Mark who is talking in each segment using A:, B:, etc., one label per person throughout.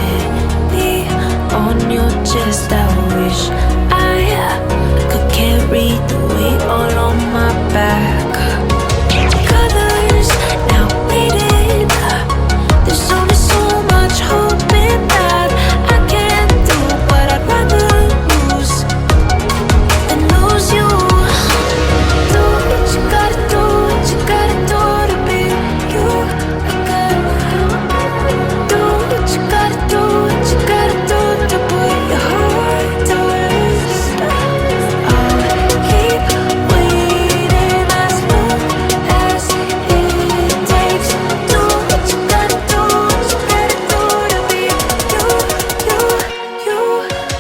A: heavy on your chest. I wish I could carry the weight all on my back. Colors now faded. There's only so much hope in that. I can't do what I'd rather lose than lose you. Do what you gotta do, what you gotta do to be you again. Do what you gotta do, what you gotta do to put your heart to rest. I'll keep waiting as long as it takes. Do what you gotta do, what you gotta do to be you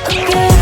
A: again.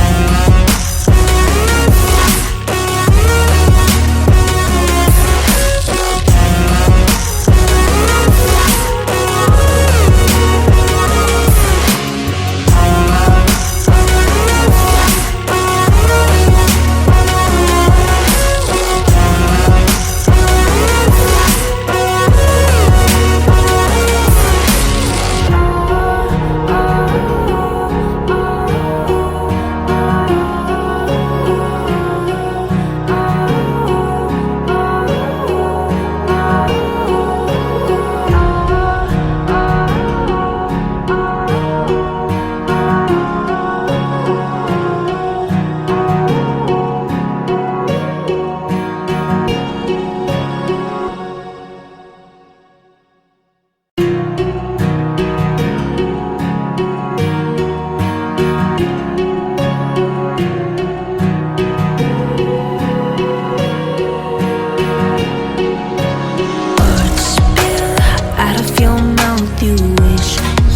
A: Words spill out of your mouth. You wish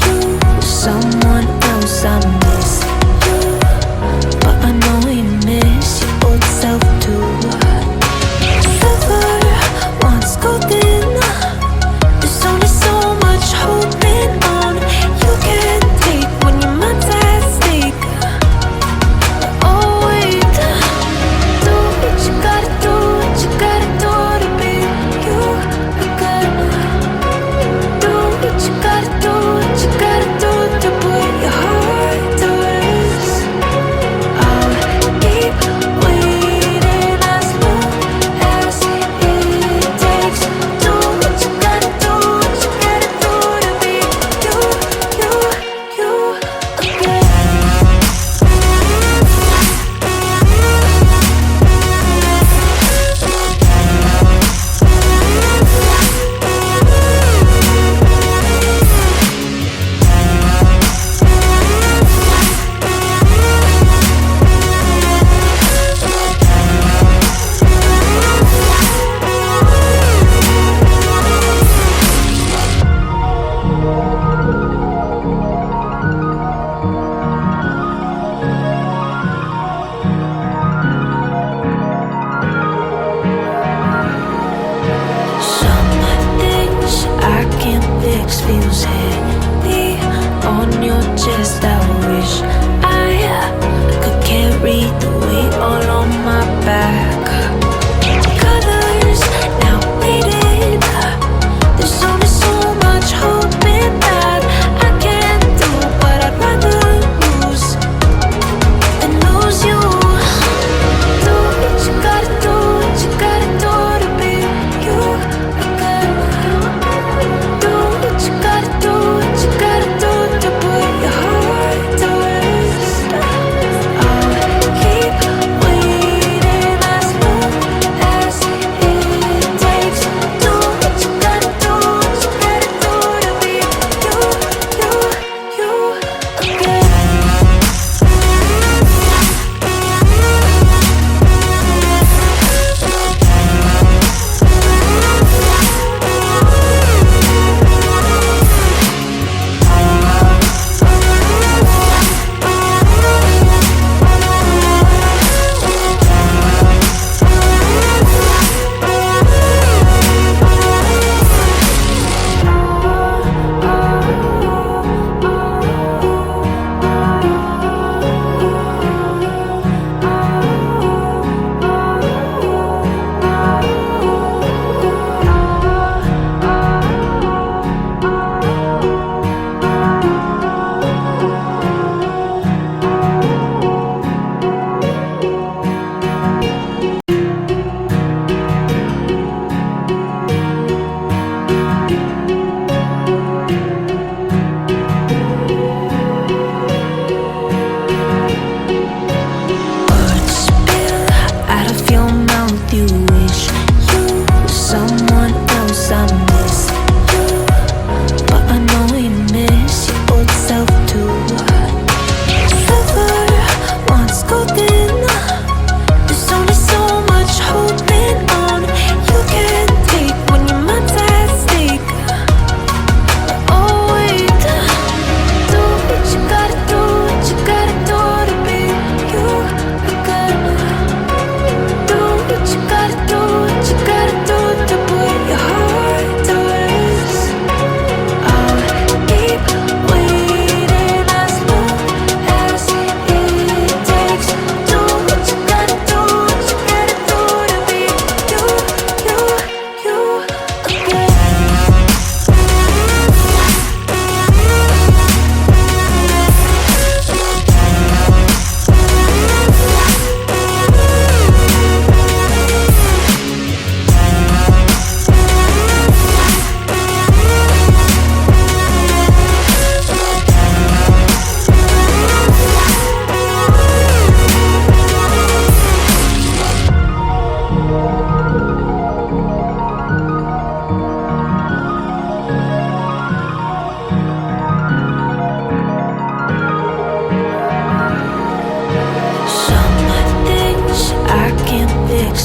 A: you were someone else. I miss you, but I know you miss your old self too. Silver once golden. There's only so much holding on. You can take when your mind's at stake. Oh wait, do what you gotta do, what you gotta do to be you again. Do what you gotta do, what you gotta do to put your heart to rest. I'll keep waiting as long as it takes. Do what you gotta do, what you gotta do to be you again. Some things I can't fix feels heavy on your chest. I wish I could carry the weight all on my back. Colors now faded. There's only so much hope in that. I can't do what I'd rather lose than lose you. Do what you gotta do, what you gotta do to be you again. Do what you gotta do, what you gotta do to put your heart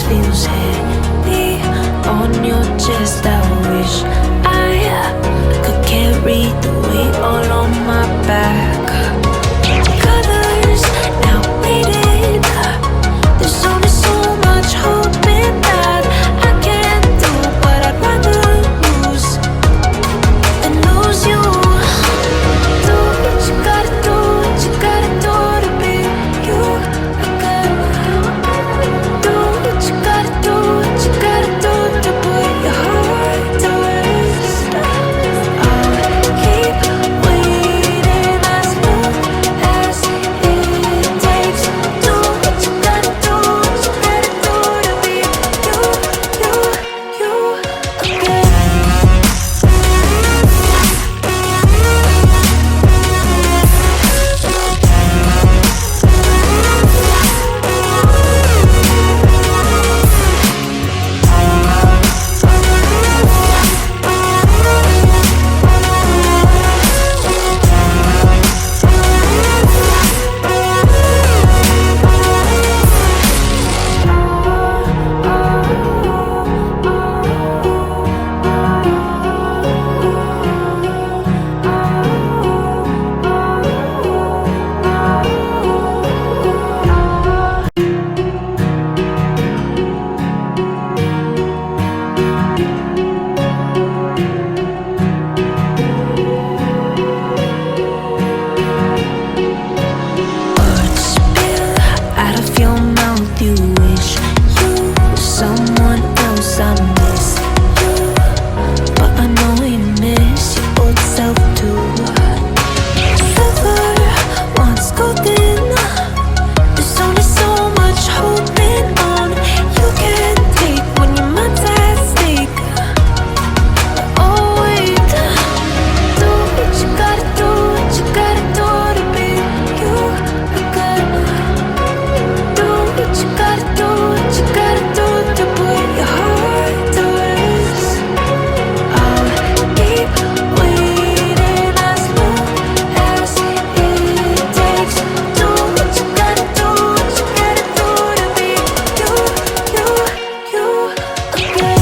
A: feels heavy on your chest. I wish I could carry the weight all on my back. Colors now faded. There's only so much hoping that I can't do what I'd rather lose than lose you. Do what you gotta do, what you gotta do to be you again. Do what you gotta do, what you gotta do to put your heart to rest. I'll keep waiting as long as it takes. Do what you gotta do, what you gotta do to be you again. Words spill out of your mouth. You wish you were someone else. I miss you, but I know you miss your old self too. Silver once golden. There's only so much holding on you can take when your mind's at stake. Oh wait, do what you gotta do, what you gotta do to be you again. Do what you gotta do, what you gotta do to put your heart to rest. I'll keep waiting as long as it takes. Do what you gotta do, what you gotta do to be you again.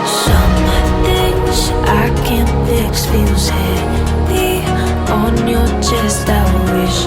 A: Some things I can't fix feels heavy on your chest. I wish